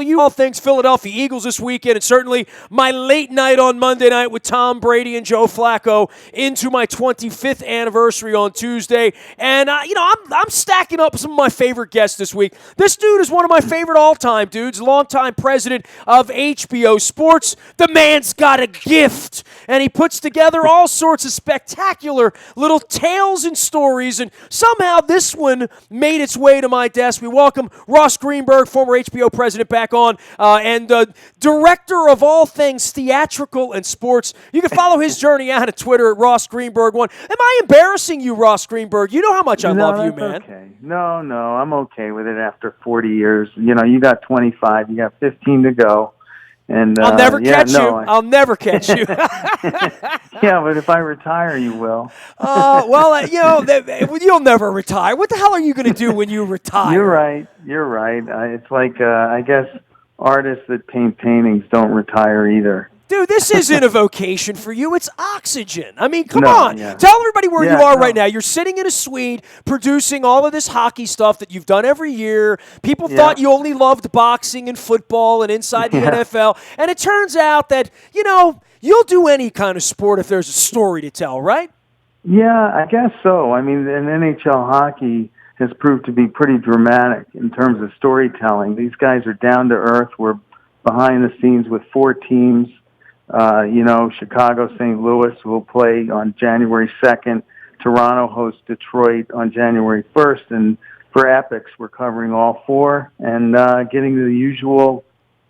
you all things Philadelphia Eagles this weekend, and certainly my late night on Monday night with Tom Brady and Joe Flacco into my 25th anniversary on Tuesday. And, I'm stacking up some of my favorite guests this week. This dude is one of my favorite all-time dudes, longtime president of HBO Sports. The man's got a gift, and he puts together all sorts of spectacular little tales and stories, and somehow this one made its way to my desk. We welcome Ross Greenberg, former HBO president, back on, and director of all things theatrical and sports. You can follow his journey out at Twitter at Ross Greenberg1. Am I embarrassing you, Ross Greenberg? You know how much I love you, man. Okay. No, I'm okay with it after 40 years. You got 25, you got 15 to go. And I'll never catch you. I'll never catch you. Yeah, but if I retire, you will. You'll never retire. What the hell are you going to do when you retire? You're right. It's like, I guess, artists that paint paintings don't retire either. Dude, this isn't a vocation for you. It's oxygen. I mean, come on. Yeah. Tell everybody where you are right now. You're sitting in a suite producing all of this hockey stuff that you've done every year. People thought you only loved boxing and football and inside the NFL. And it turns out that, you'll do any kind of sport if there's a story to tell, right? Yeah, I guess so. I mean, and NHL hockey has proved to be pretty dramatic in terms of storytelling. These guys are down to earth. We're behind the scenes with 4 teams. Chicago, St. Louis will play on January 2nd. Toronto hosts Detroit on January 1st. And for Epics, we're covering all 4 and getting the usual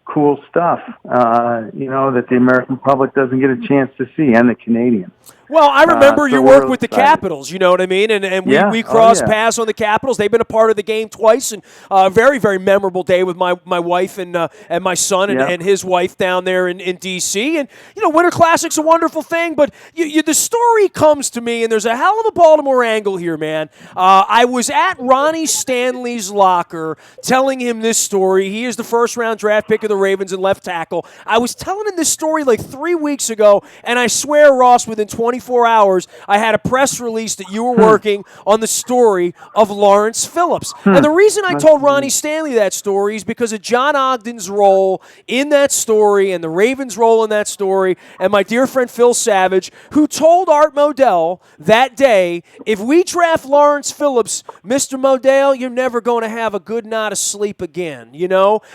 cool stuff, that the American public doesn't get a chance to see, and the Canadians. Well, I remember your work with the Capitals, you know what I mean? And we crossed paths on the Capitals. They've been a part of the game twice, and a very, very memorable day with my wife and my son and his wife down there in D.C. And, Winter Classic's a wonderful thing, but the story comes to me, and there's a hell of a Baltimore angle here, man. I was at Ronnie Stanley's locker telling him this story. He is the first-round draft pick of the Ravens and left tackle. I was telling him this story like 3 weeks ago, and I swear, Ross, within 24 hours, I had a press release that you were working on the story of Lawrence Phillips. And the reason I told Ronnie Stanley that story is because of John Ogden's role in that story and the Ravens' role in that story, and my dear friend Phil Savage, who told Art Modell that day, if we draft Lawrence Phillips, Mr. Modell, you're never going to have a good night of sleep again,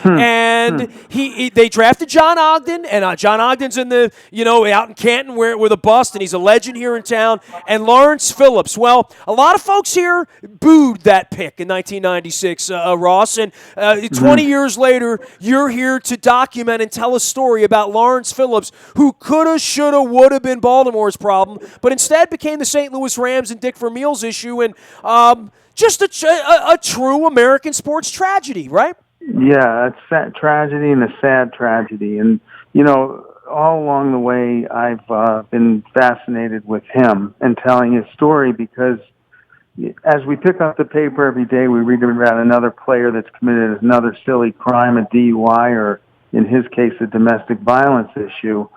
And they drafted John Ogden, and John Ogden's in the, out in Canton with a bust, and he's a legend here in town. And Lawrence Phillips, well, a lot of folks here booed that pick in 1996, Ross, and 20 years later, you're here to document and tell a story about Lawrence Phillips, who coulda, shoulda, woulda been Baltimore's problem, but instead became the St. Louis Rams and Dick Vermeil's issue, and just a true American sports tragedy, right? Yeah, it's a tragedy and a sad tragedy. And, all along the way, I've been fascinated with him and telling his story because as we pick up the paper every day, we read about another player that's committed another silly crime, a DUI, or in his case, a domestic violence issue.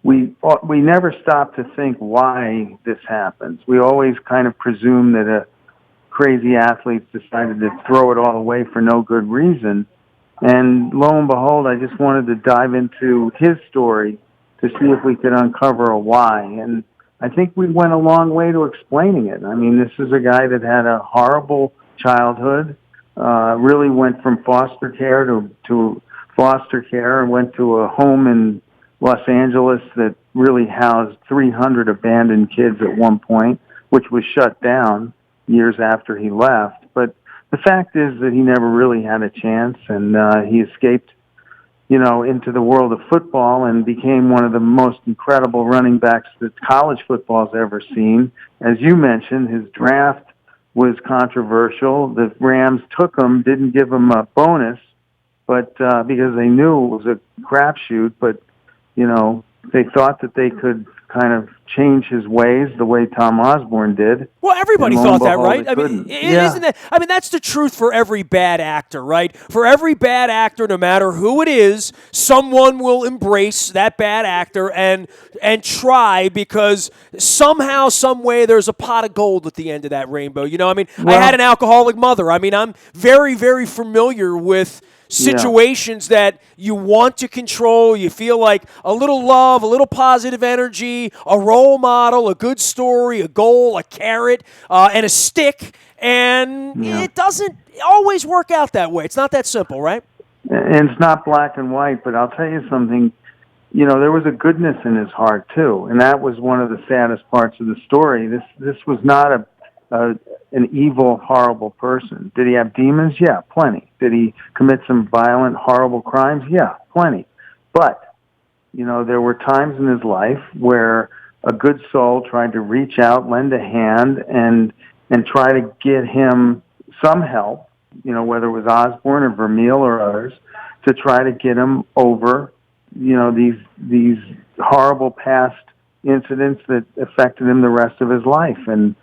We never stop to think why this happens. We always kind of presume that a crazy athlete decided to throw it all away for no good reason. And lo and behold, I just wanted to dive into his story to see if we could uncover a why. And I think we went a long way to explaining it. I mean, this is a guy that had a horrible childhood, really went from foster care to foster care and went to a home in Los Angeles that really housed 300 abandoned kids at one point, which was shut down years after he left. But the fact is that he never really had a chance, and he escaped, into the world of football and became one of the most incredible running backs that college football's ever seen. As you mentioned, his draft was controversial. The Rams took him, didn't give him a bonus, but because they knew it was a crapshoot, but, they thought that they could kind of change his ways the way Tom Osborne did. Well, everybody thought that, right? I mean, isn't that? I mean, that's the truth for every bad actor, right? For every bad actor, no matter who it is, someone will embrace that bad actor and try because somehow, some way, there's a pot of gold at the end of that rainbow. I had an alcoholic mother. I mean, I'm very, very familiar with situations that you want to control. You feel like a little love, a little positive energy, a role model, a good story, a goal, a carrot, and a stick. And it doesn't always work out that way. It's not that simple, right? And it's not black and white, but I'll tell you something. There was a goodness in his heart too, and that was one of the saddest parts of the story. This was not an evil, horrible person. Did he have demons? Yeah, plenty. Did he commit some violent, horrible crimes? Yeah, plenty. But there were times in his life where a good soul tried to reach out, lend a hand, and try to get him some help. Whether it was Osborne or Vermeil or others, to try to get him over these horrible past incidents that affected him the rest of his life, and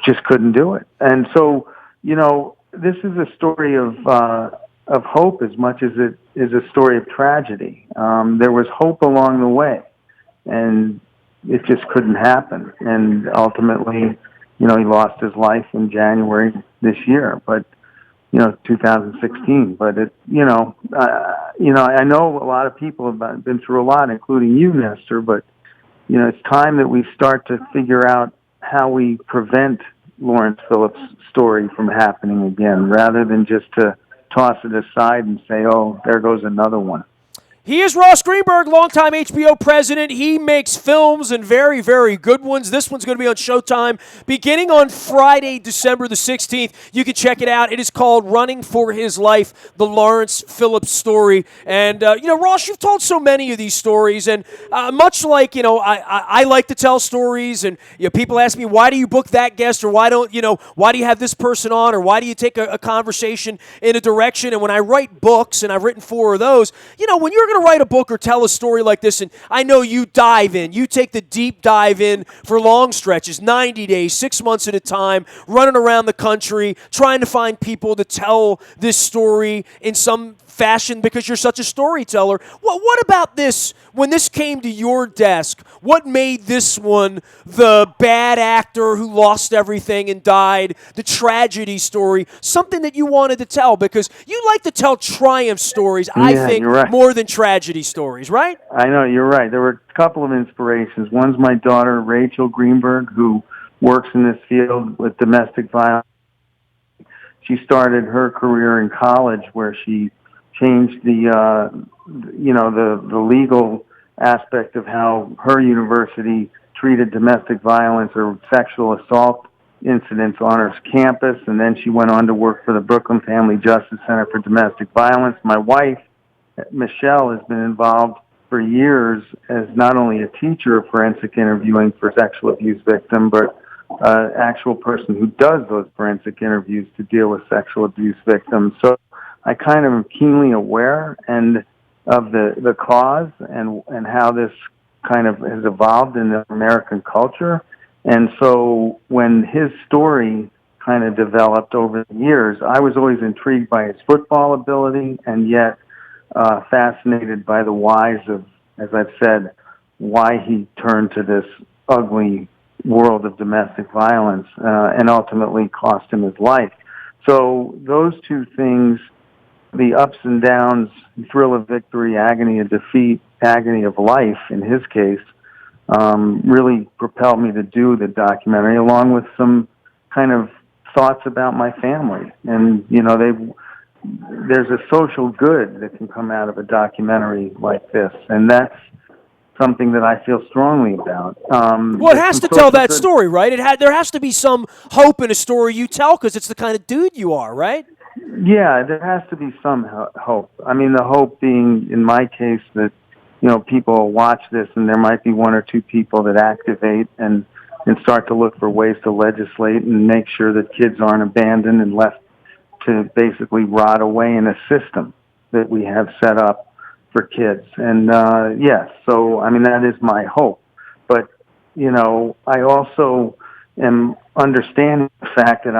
just couldn't do it. And so, this is a story of hope as much as it is a story of tragedy. There was hope along the way, and it just couldn't happen. And ultimately, he lost his life in January this year, but 2016. But I know a lot of people have been through a lot, including you, Nestor. But it's time that we start to figure out how we prevent Lawrence Phillips' story from happening again, rather than just to toss it aside and say, "Oh, there goes another one." He is Ross Greenberg, longtime HBO president. He makes films, and very, very good ones. This one's going to be on Showtime beginning on Friday, December the 16th. You can check it out. It is called Running for His Life, the Lawrence Phillips story. And, Ross, you've told so many of these stories, and much like, I like to tell stories, and people ask me, why do you book that guest, or why do you have this person on, or why do you take a conversation in a direction? And when I write books, and I've written 4 of those, when you're going to write a book or tell a story like this, and I know you dive in, you take the deep dive in for long stretches, 90 days, 6 months at a time, running around the country, trying to find people to tell this story in some fashion because you're such a storyteller. What about this, when this came to your desk, what made this one the bad actor who lost everything and died, the tragedy story, something that you wanted to tell? Because you like to tell triumph stories, I think, right, more than tragedy stories, right? I know, you're right. There were a couple of inspirations. One's my daughter, Rachel Greenberg, who works in this field with domestic violence. She started her career in college, where she changed the legal aspect of how her university treated domestic violence or sexual assault incidents on her campus, and then she went on to work for the Brooklyn Family Justice Center for Domestic Violence. My wife, Michelle, has been involved for years as not only a teacher of forensic interviewing for sexual abuse victims, but actual person who does those forensic interviews to deal with sexual abuse victims. So I kind of am keenly aware of the cause and how this kind of has evolved in the American culture. And so when his story kind of developed over the years, I was always intrigued by his football ability, and yet fascinated by the whys of, as I've said, why he turned to this ugly world of domestic violence and ultimately cost him his life. So those two things, the ups and downs, thrill of victory, agony of defeat, agony of life in his case, really propelled me to do the documentary, along with some kind of thoughts about my family. And, there's a social good that can come out of a documentary like this, and that's something that I feel strongly about. Well, it has to tell that story, right? There has to be some hope in a story you tell, because it's the kind of dude you are, right? Yeah, there has to be some hope. I mean, the hope being, in my case, that people will watch this, and there might be 1 or 2 people that activate and start to look for ways to legislate and make sure that kids aren't abandoned and left to basically rot away in a system that we have set up for kids. And yes, so I mean, that is my hope. But I also am understanding the fact that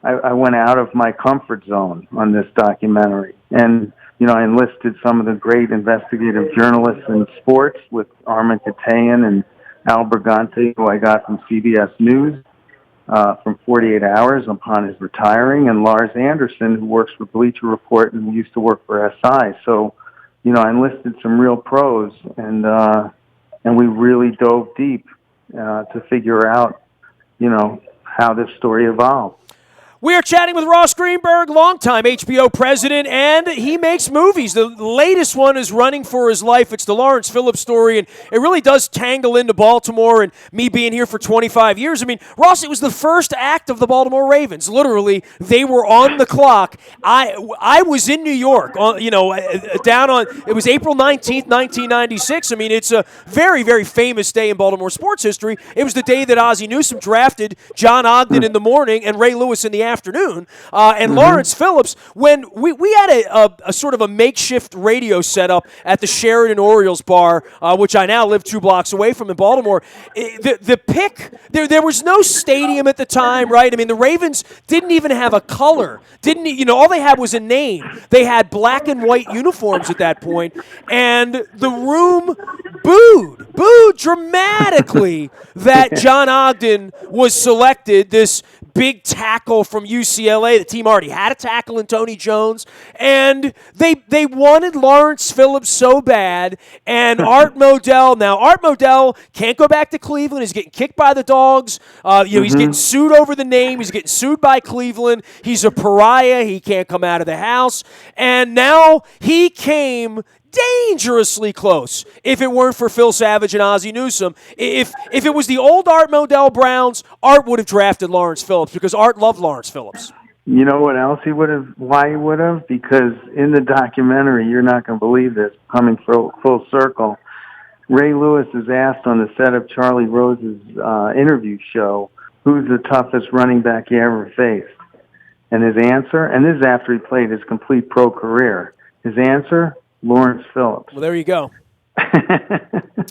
I went out of my comfort zone on this documentary, and I enlisted some of the great investigative journalists in sports, with Armin Katayan and Al Brigante, who I got from CBS News. from 48 Hours upon his retiring, and Lars Anderson, who works for Bleacher Report and used to work for SI. So, I enlisted some real pros, and we really dove deep to figure out, how this story evolved. We are chatting with Ross Greenberg, longtime HBO president, and he makes movies. The latest one is Running for His Life. It's the Lawrence Phillips story, and it really does tangle into Baltimore and me being here for 25 years. I mean, Ross, it was the first act of the Baltimore Ravens. Literally, they were on the clock. I was in New York, it was April 19th, 1996. I mean, it's a very, very famous day in Baltimore sports history. It was the day that Ozzie Newsome drafted John Ogden in the morning and Ray Lewis in the afternoon, and Lawrence Phillips, when we had a sort of a makeshift radio setup at the Sheridan Orioles bar, which I now live 2 blocks away from in Baltimore. The pick, there was no stadium at the time, right? I mean, the Ravens didn't even have a color. All they had was a name. They had black and white uniforms at that point, and the room booed dramatically that John Ogden was selected, this big tackle from UCLA. The team already had a tackle in Tony Jones, and they wanted Lawrence Phillips so bad, and Art Modell can't go back to Cleveland. He's getting kicked by the Dogs. He's getting sued over the name. He's getting sued by Cleveland. He's a pariah. He can't come out of the house, and now he came dangerously close. If it weren't for Phil Savage and Ozzie Newsome, if it was the old Art Modell Browns, Art would have drafted Lawrence Phillips because Art loved Lawrence Phillips. You know what else why he would have? Because in the documentary, you're not going to believe this, coming full circle, Ray Lewis is asked on the set of Charlie Rose's interview show, who's the toughest running back you ever faced? And his answer, and this is after he played his complete pro career, his answer, Lawrence Phillips. Well, there you go.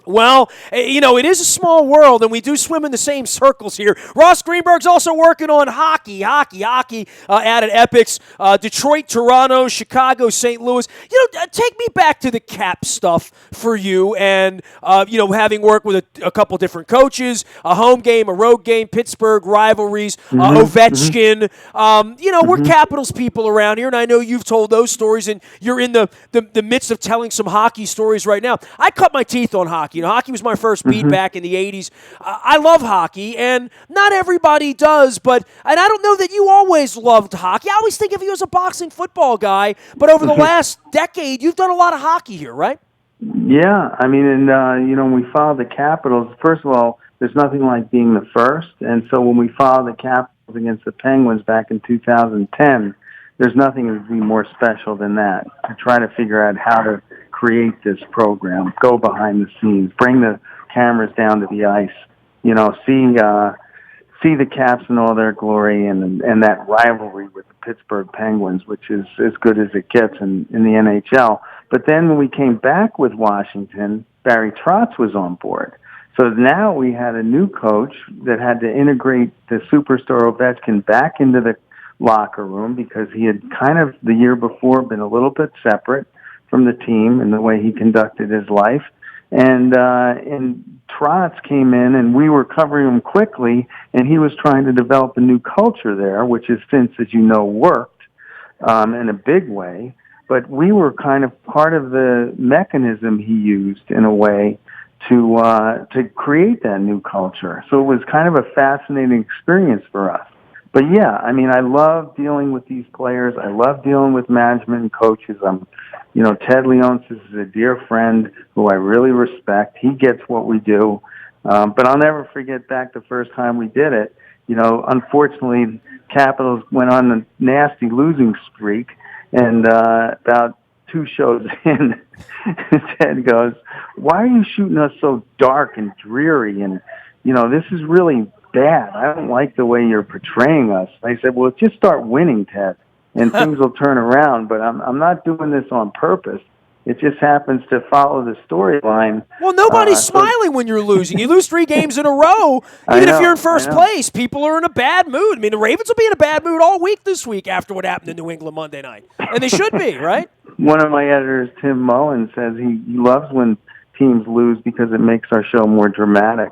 Well, it is a small world, and we do swim in the same circles here. Ross Greenberg's also working on hockey out at Epics, Detroit, Toronto, Chicago, St. Louis. Take me back to the cap stuff for you, and having worked with a couple different coaches, a home game, a road game, Pittsburgh rivalries, Ovechkin. We're Capitals people around here, and I know you've told those stories, and you're in the midst of telling some hockey stories right now. I cut my teeth on hockey. Hockey was my first beat back in the 80s. I love hockey, and not everybody does, and I don't know that you always loved hockey. I always think of you as a boxing football guy, but over the last decade, you've done a lot of hockey here, right? Yeah, I mean, and, when we followed the Capitals, first of all, there's nothing like being the first, and so when we followed the Capitals against the Penguins back in 2010, there's nothing that would be more special than that, to try to figure out how to create this program, go behind the scenes, bring the cameras down to the ice, see the Caps in all their glory, and that rivalry with the Pittsburgh Penguins, which is as good as it gets in the NHL. But then when we came back with Washington, Barry Trotz was on board. So now we had a new coach that had to integrate the superstar Ovechkin back into the locker room because he had kind of the year before been a little bit separate from the team and the way he conducted his life. And Trotz came in, and we were covering him quickly, and he was trying to develop a new culture there, which has since, as you know, worked in a big way. But we were kind of part of the mechanism he used in a way to create that new culture. So it was kind of a fascinating experience for us. But yeah, I mean, I love dealing with these players. I love dealing with management and coaches. Ted Leonsis is a dear friend who I really respect. He gets what we do. But I'll never forget back the first time we did it. Unfortunately, Capitals went on a nasty losing streak, and about 2 shows in, Ted goes, "Why are you shooting us so dark and dreary? And, this is really bad. I don't like the way you're portraying us." I said, "Well, just start winning, Ted, and things will turn around. But I'm not doing this on purpose. It just happens to follow the storyline." Well, nobody's smiling when you're losing. You lose 3 games in a row. Even if you're in first place, people are in a bad mood. I mean, the Ravens will be in a bad mood all week this week after what happened in New England Monday night. And they should be, right? One of my editors, Tim Mullen, says he loves when teams lose because it makes our show more dramatic.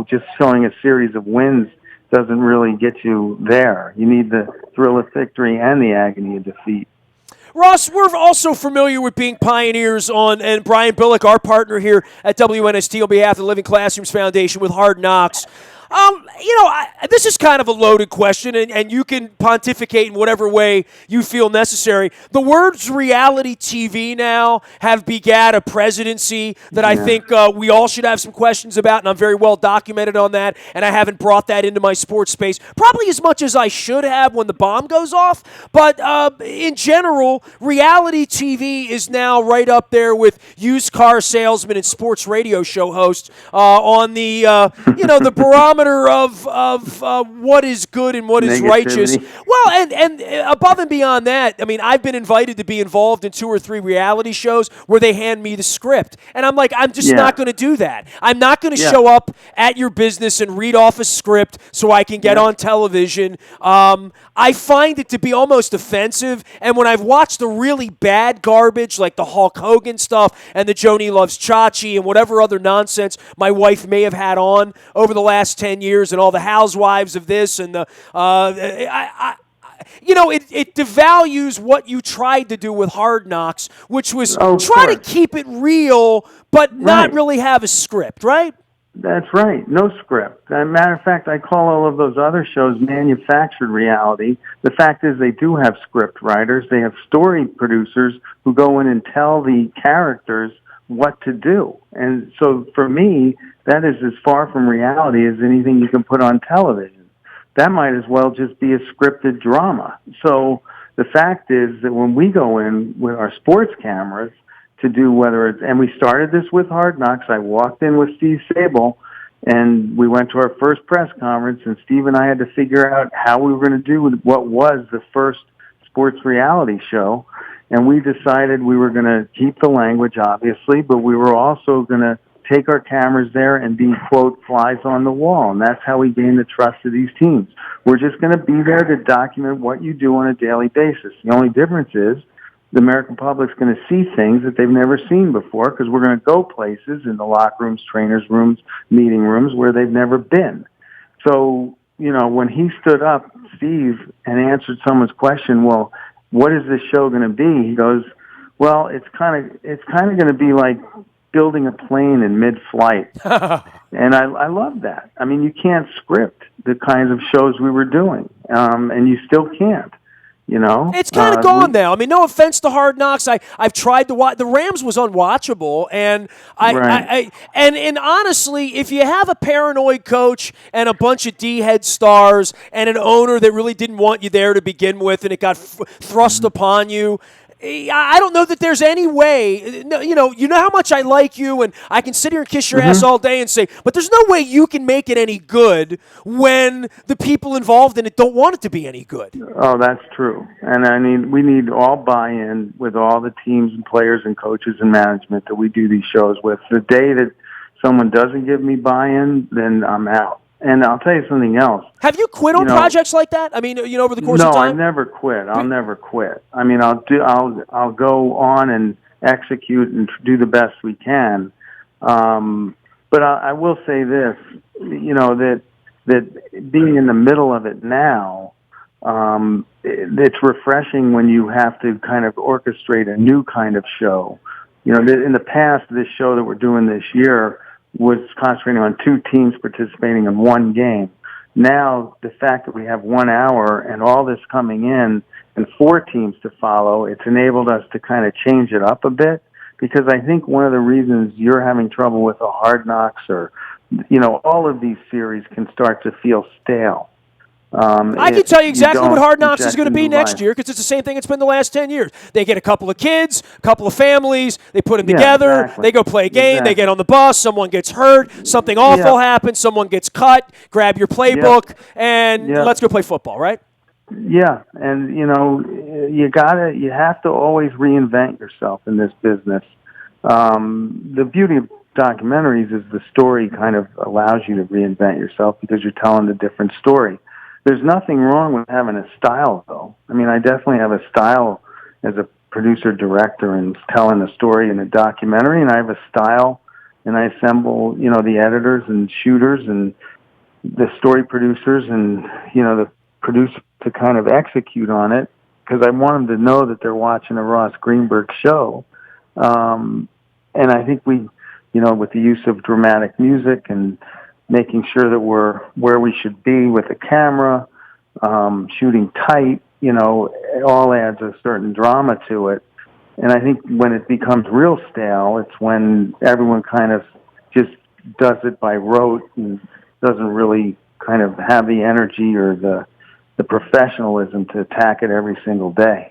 Just showing a series of wins doesn't really get you there. You need the thrill of victory and the agony of defeat. Ross, we're also familiar with being pioneers on, and Brian Billick, our partner here at WNST on behalf of the Living Classrooms Foundation with Hard Knocks. This is kind of a loaded question, and you can pontificate in whatever way you feel necessary. The words reality TV now have begat a presidency that I think we all should have some questions about, and I'm very well documented on that, and I haven't brought that into my sports space probably as much as I should have when the bomb goes off. But in general, reality TV is now right up there with used car salesman and sports radio show hosts on the the barometer of what is good and what is righteous. Well, and above and beyond that, I mean, I've been invited to be involved in 2 or 3 reality shows where they hand me the script. And I'm like, I'm just not going to do that. I'm not going to show up at your business and read off a script so I can get on television. I find it to be almost offensive. And when I've watched the really bad garbage, like the Hulk Hogan stuff and the Joni Loves Chachi and whatever other nonsense my wife may have had on over the last 10 years and all the housewives of this and the it devalues what you tried to do with Hard Knocks, which was try to keep it real but not really have a script, right? That's right. No script. As a matter of fact, I call all of those other shows manufactured reality. The fact is they do have script writers. They have story producers who go in and tell the characters what to do. And so for me, that is as far from reality as anything you can put on television. That might as well just be a scripted drama. So the fact is that when we go in with our sports cameras to do whether it's, and we started this with Hard Knocks, I walked in with Steve Sable and we went to our first press conference and Steve and I had to figure out how we were going to do with what was the first sports reality show. And we decided we were going to keep the language, obviously, but we were also going to take our cameras there and be, quote, flies on the wall. And that's how we gain the trust of these teams. We're just going to be there to document what you do on a daily basis. The only difference is the American public's going to see things that they've never seen before because we're going to go places in the locker rooms, trainers' rooms, meeting rooms where they've never been. So, when he stood up, Steve, and answered someone's question, well, what is this show going to be? He goes, well, it's kind of going to be like building a plane in mid-flight. And I love that. I mean, you can't script the kinds of shows we were doing, and you still can't. It's kind of gone now. I mean, no offense to Hard Knocks. I've tried to watch. The Rams was unwatchable, and and honestly, if you have a paranoid coach and a bunch of D-head stars and an owner that really didn't want you there to begin with, and it got thrust upon you. I don't know that there's any way, you know how much I like you, and I can sit here and kiss your ass all day and say, but there's no way you can make it any good when the people involved in it don't want it to be any good. Oh, that's true. And I mean, we need all buy-in with all the teams and players and coaches and management that we do these shows with. The day that someone doesn't give me buy-in, then I'm out. And I'll tell you something else. Have you quit on projects like that? I mean, over the course of time? No, I never quit. I'll never quit. I mean, I'll go on and execute and do the best we can. But I will say this, that being in the middle of it now, it's refreshing when you have to kind of orchestrate a new kind of show. In the past, this show that we're doing this year was concentrating on 2 teams participating in 1 game. Now, the fact that we have 1 hour and all this coming in and 4 teams to follow, it's enabled us to kind of change it up a bit, because I think one of the reasons you're having trouble with the Hard Knocks or, all of these series can start to feel stale. I can tell you exactly what Hard Knocks is going to be next year, because it's the same thing it's been the last 10 years. They get a couple of kids, a couple of families, they put them together, they go play a game, they get on the bus, someone gets hurt, something awful happens, someone gets cut, grab your playbook, and let's go play football, right? Yeah, and, you have to always reinvent yourself in this business. The beauty of documentaries is the story kind of allows you to reinvent yourself because you're telling a different story. There's nothing wrong with having a style, though. I mean, I definitely have a style as a producer-director and telling a story in a documentary, and I have a style, and I assemble, the editors and shooters, and the story producers and, the producer to kind of execute on it, because I want them to know that they're watching a Ross Greenberg show. And I think we, with the use of dramatic music and making sure that we're where we should be with the camera, shooting tight, it all adds a certain drama to it. And I think when it becomes real stale, it's when everyone kind of just does it by rote and doesn't really kind of have the energy or the professionalism to attack it every single day.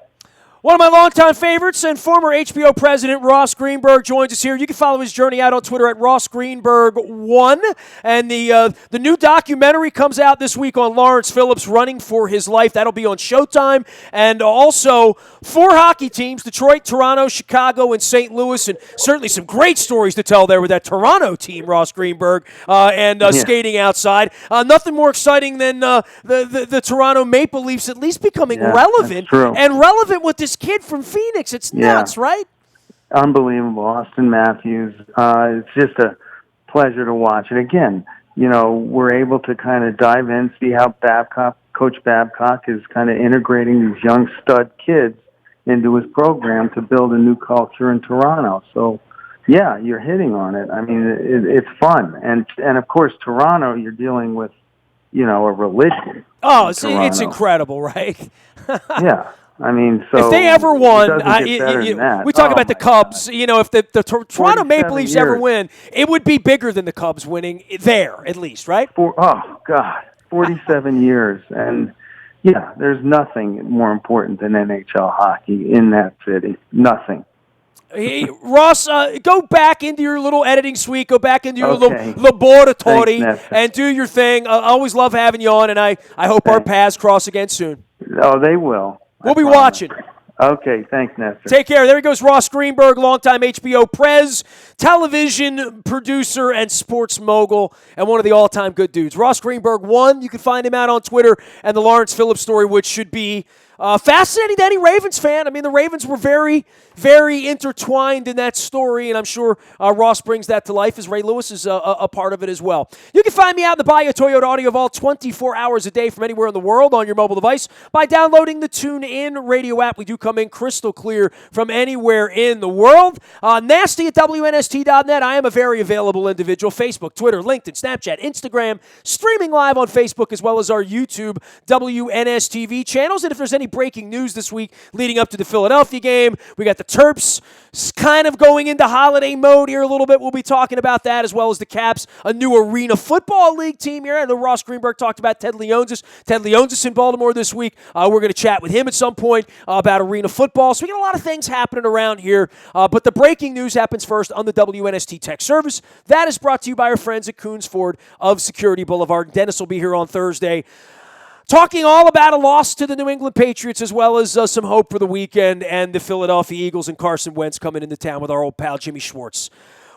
One of my longtime favorites and former HBO president Ross Greenberg joins us here. You can follow his journey out on Twitter at Ross Greenberg1. And the new documentary comes out this week on Lawrence Phillips running for his life. That'll be on Showtime. And also 4 hockey teams, Detroit, Toronto, Chicago, and St. Louis. And certainly some great stories to tell there with that Toronto team, Ross Greenberg, skating outside. Nothing more exciting than the Toronto Maple Leafs at least becoming relevant. And relevant with this kid from Phoenix. It's nuts, right? Unbelievable. Austin Matthews. It's just a pleasure to watch. And again, we're able to kind of dive in, see how Coach Babcock is kind of integrating these young stud kids into his program to build a new culture in Toronto. So, yeah, you're hitting on it. I mean, it's fun. And of course, Toronto, you're dealing with, a religion. Oh, it's incredible, right? Yeah. I mean, so if they ever won, we talk about the Cubs. God. If the Toronto Maple Leafs ever win, it would be bigger than the Cubs winning there, at least, right? 47 years. And, there's nothing more important than NHL hockey in that city. Nothing. Hey, Ross, go back into your little editing suite, go back into your little laboratory, and do your thing. I always love having you on, and I hope our paths cross again soon. Oh, they will. We'll be watching. Okay, thanks, Nestor. Take care. There he goes, Ross Greenberg, longtime HBO prez, television producer, and sports mogul, and one of the all-time good dudes. Ross Greenberg 1. You can find him out on Twitter, and the Lawrence Phillips story, which should be fascinating to any Ravens fan. I mean, the Ravens were very, very intertwined in that story, and I'm sure Ross brings that to life as Ray Lewis is a part of it as well. You can find me out in the Bayou Toyota Audio Vault 24 hours a day from anywhere in the world on your mobile device by downloading the TuneIn radio app. We do come in crystal clear from anywhere in the world. Nasty at WNST.net. I am a very available individual. Facebook, Twitter, LinkedIn, Snapchat, Instagram, streaming live on Facebook as well as our YouTube WNSTV channels. And if there's any breaking news this week leading up to the Philadelphia game, we got the Terps kind of going into holiday mode here a little bit. We'll be talking about that as well as the Caps, a new Arena Football League team here. I know Ross Greenberg talked about Ted Leonsis in Baltimore this week. We're going to chat with him at some point about Arena Football. So we got a lot of things happening around here. But the breaking news happens first on the WNST Tech Service. That is brought to you by our friends at Coons Ford of Security Boulevard. Dennis will be here on Thursday, talking all about a loss to the New England Patriots as well as some hope for the weekend and the Philadelphia Eagles and Carson Wentz coming into town with our old pal Jimmy Schwartz.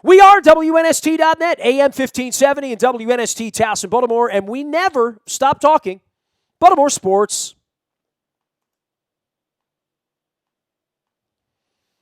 We are WNST.net, AM 1570 and WNST Towson, Baltimore, and we never stop talking Baltimore sports.